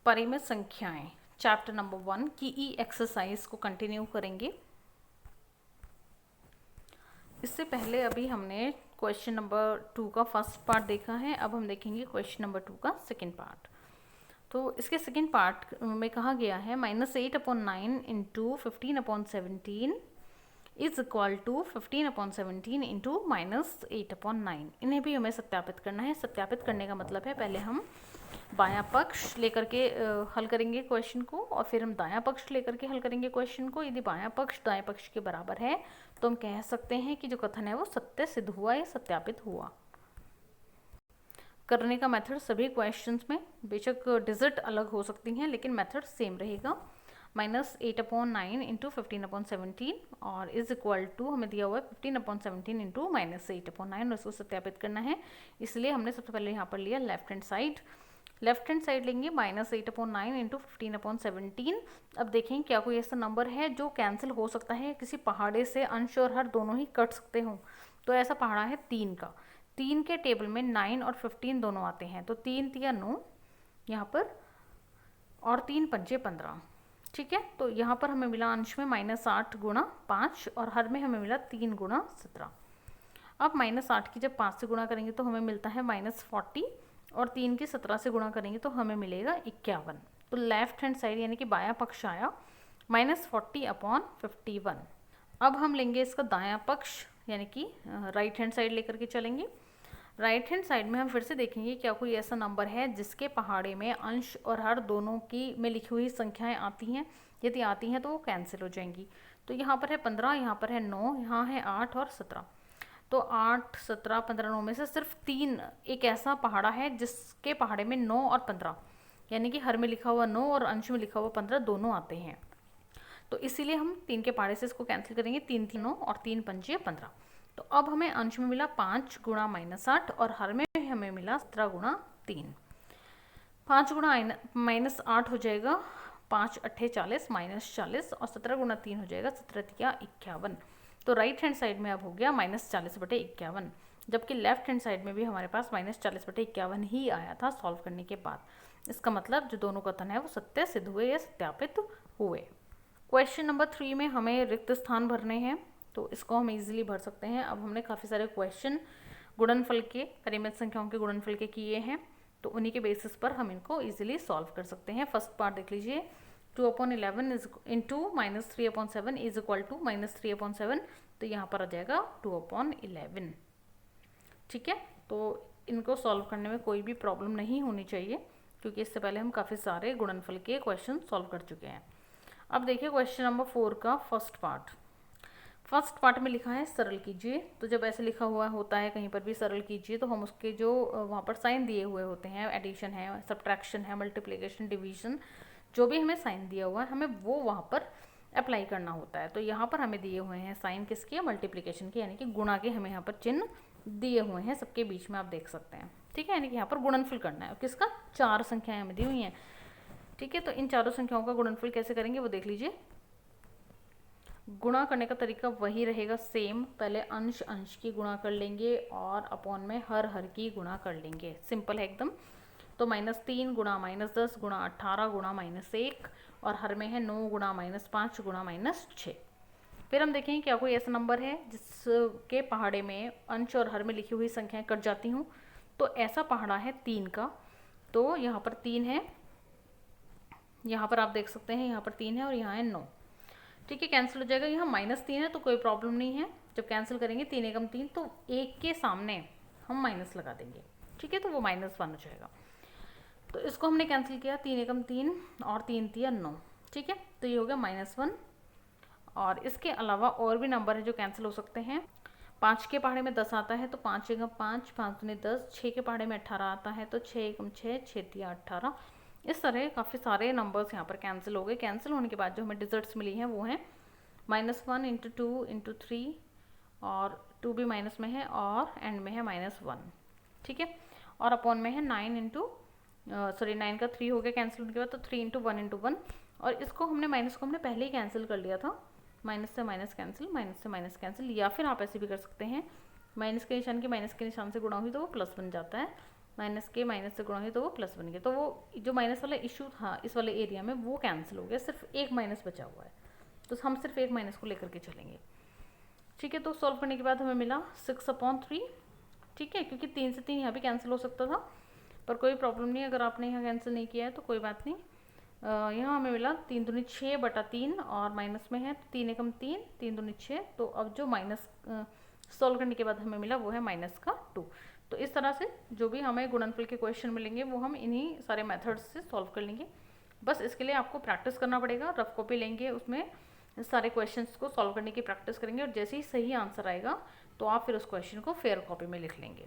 परिमित संख्याएं chapter number 1 की ई एक्सरसाइज को कंटिन्यू करेंगे। इससे पहले अभी हमने क्वेश्चन नंबर 2 का फर्स्ट पार्ट देखा है। अब हम देखेंगे क्वेश्चन नंबर 2 का सेकंड पार्ट। तो इसके सेकंड पार्ट में कहा गया है -8/9 into 15/17 is equal to 15/17 into -8/9। इन्हें भी हमें सत्यापित करना है। सत्यापित करने का मतलब है पहले हम बायां पक्ष लेकर के हल करेंगे क्वेश्चन को और फिर हम दायां पक्ष लेकर के हल करेंगे क्वेश्चन को। यदि बायां पक्ष दाएं पक्ष के बराबर है तो हम कह सकते हैं कि जो कथन है वो सत्य सिद्ध हुआ या सत्यापित हुआ। करने का मेथड सभी क्वेश्चंस में बेशक डिजिट अलग हो सकती हैं लेकिन मेथड सेम रहेगा। -8/9 इंटू 15/17 और इज इक्वल टू हमें दिया हुआ है 15/17 इंटू -8/9 और इसको सत्यापित करना है। इसलिए हमने सबसे पहले यहाँ पर लिया left hand side. Left hand side लेंगे -8/9 इंटू 15/17। अब देखें क्या कोई ऐसा नंबर है जो कैंसिल हो सकता है। किसी पहाड़े से अंश और हर दोनों ही कट सकते हों। तो ऐसा पहाड़ा है 3 का। 3 के टेबल में 9 और 15 दोनों आते हैं। तो 3 तिया 9 यहाँ पर और 3 पंजे 15। ठीक है, तो यहाँ पर हमें मिला अंश में -8 गुणा 5 और हर में हमें मिला 3 गुणा 17। अब -8 की जब 5 से गुणा करेंगे तो हमें मिलता है -40 और 3 की 17 से गुणा करेंगे तो हमें मिलेगा 51। तो लेफ्ट हैंड साइड यानी कि बायां पक्ष आया -40/51। अब हम लेंगे इसका दायां पक्ष यानी कि राइट हैंड साइड लेकर के चलेंगे। राइट हैंड साइड में हम फिर से देखेंगे क्या कोई ऐसा नंबर है जिसके पहाड़े में अंश और हर दोनों की में लिखी हुई संख्याएं आती हैं। यदि आती हैं तो वो कैंसिल हो जाएंगी। तो यहाँ पर है 15, यहाँ पर है 9, यहाँ है 8 और 17। तो 8, 17, 15, 9 में से सिर्फ 3 एक ऐसा पहाड़ा है जिसके पहाड़े में 9 और 15 यानी कि हर में लिखा हुआ 9 और अंश में लिखा हुआ 15 दोनों आते हैं। तो इसीलिए हम 3 के पहाड़े से इसको कैंसिल करेंगे। 3 3 9 और 3 पंजे 15। तो अब हमें अंश में मिला 5 गुणा -8 और हर में हमें मिला 17 गुणा 3। 5 गुणा -8 हो जाएगा 5 8 40 -40 और 17 गुणा 3 हो जाएगा 17 तिया 51। तो राइट हैंड साइड में अब हो गया -40/51 जबकि लेफ्ट हैंड साइड में भी हमारे पास -40/51 ही आया था सॉल्व करने के बाद। इसका मतलब जो दोनों कथन है वो सत्य सिद्ध हुए या सत्यापित हुए। क्वेश्चन नंबर 3 में हमें रिक्त स्थान भरने हैं तो इसको हम इजीली भर सकते हैं। अब हमने काफ़ी सारे क्वेश्चन गुणनफल के परिमित संख्याओं के गुणनफल के किए हैं तो उन्हीं के बेसिस पर हम इनको इजीली सॉल्व कर सकते हैं। फर्स्ट पार्ट देख लीजिए 2/11 इंटू -3/7 इज इक्वल टू -3/7। तो यहाँ पर आ जाएगा 2/11। ठीक है, तो इनको सॉल्व करने में कोई भी प्रॉब्लम नहीं होनी चाहिए क्योंकि इससे पहले हम काफ़ी सारे गुणनफल के क्वेश्चन सॉल्व कर चुके हैं। अब देखिए क्वेश्चन नंबर 4 का फर्स्ट पार्ट। फर्स्ट पार्ट में लिखा है सरल कीजिए। तो जब ऐसे लिखा हुआ होता है कहीं पर भी सरल कीजिए तो हम उसके जो वहाँ पर साइन दिए हुए होते हैं, एडिशन है, सब्ट्रैक्शन है, मल्टीप्लिकेशन, डिवीजन, जो भी हमें साइन दिया हुआ है हमें वो वहाँ पर अप्लाई करना होता है। तो यहाँ पर हमें दिए हुए हैं साइन किसके, मल्टीप्लिकेशन के यानी कि गुणा के हमें यहाँ पर चिन्ह दिए हुए हैं सबके बीच में, आप देख सकते हैं। ठीक है, यानी कि यहाँ पर गुणनफल करना है किसका, 4 संख्याएं हमें दी हुई हैं। ठीक है, तो इन चारों संख्याओं का गुणनफल कैसे करेंगे वो देख लीजिए। गुणा करने का तरीका वही रहेगा सेम। पहले अंश अंश की गुणा कर लेंगे और अपॉन में हर हर की गुणा कर लेंगे। सिंपल है एकदम। तो -3 गुणा -10 गुणा 18 गुणा -1 और हर में है 9 गुणा -5 गुणा -6। फिर हम देखेंगे क्या कोई ऐसा नंबर है जिसके पहाड़े में अंश और हर में लिखी हुई संख्याएं कट जाती हूँ। तो ऐसा पहाड़ा है 3 का। तो यहाँ पर 3 है, यहाँ पर आप देख सकते हैं यहाँ पर 3 है और यहाँ है 9। ठीक है, कैंसिल हो जाएगा। यहाँ -3 है तो कोई प्रॉब्लम नहीं है। जब कैंसिल करेंगे 3 एकम 3 तो 1 के सामने हम माइनस लगा देंगे। ठीक है, तो वो -1 हो जाएगा। तो इसको हमने कैंसिल किया 3 एकम 3 और 3 तिया 9। ठीक है, तो ये हो गया -1। और इसके अलावा और भी नंबर है जो कैंसिल हो सकते हैं। 5 के पहाड़े में 10 आता है तो 5 एकम 5, 5 दूनी 10। 6 के पहाड़े में 18 आता है तो 6 एकम 6, 6 तिया 18। इस तरह काफ़ी सारे नंबर्स यहाँ पर कैंसिल हो गए। कैंसिल होने के बाद जो हमें डिजिट्स मिली हैं वो हैं -1 इंटू 2 इंटू 3 और 2 भी माइनस में है और एंड में है -1। ठीक है, और अपॉन में है 9 इंटू 9 का 3 हो गया कैंसिल होने के बाद। तो 3 इंटू 1 इंटू 1 और इसको हमने माइनस को हमने पहले ही कैंसिल कर लिया था। माइनस से माइनस कैंसिल, माइनस से माइनस कैंसिल, या फिर आप ऐसे भी कर सकते हैं माइनस के निशान की माइनस के निशान से गुणा हुई तो वो प्लस बन जाता है। माइनस के माइनस से गुणा हुई तो वो प्लस बन गया, तो वो जो माइनस वाला इशू था इस वाले एरिया में वो कैंसिल हो गया, सिर्फ एक माइनस बचा हुआ है, तो हम सिर्फ एक माइनस को लेकर के चलेंगे। ठीक है, तो सॉल्व करने के बाद हमें मिला 6/3। ठीक है, क्योंकि 3 से 3 यहाँ भी कैंसिल हो सकता था, पर कोई प्रॉब्लम नहीं, अगर आपने यहाँ कैंसिल नहीं किया है तो कोई बात नहीं। यहाँ हमें मिला 3 दूनी 6/3 और माइनस में है तो 3 एकम 3, 3 दूनी 6, तो अब जो माइनस सॉल्व करने के बाद हमें मिला वो है -2। तो इस तरह से जो भी हमें गुणनफल के क्वेश्चन मिलेंगे वो हम इन्हीं सारे मेथड्स से सॉल्व कर लेंगे। बस इसके लिए आपको प्रैक्टिस करना पड़ेगा, रफ कॉपी लेंगे, उसमें सारे क्वेश्चंस को सॉल्व करने की प्रैक्टिस करेंगे और जैसे ही सही आंसर आएगा तो आप फिर उस क्वेश्चन को फेयर कॉपी में लिख लेंगे।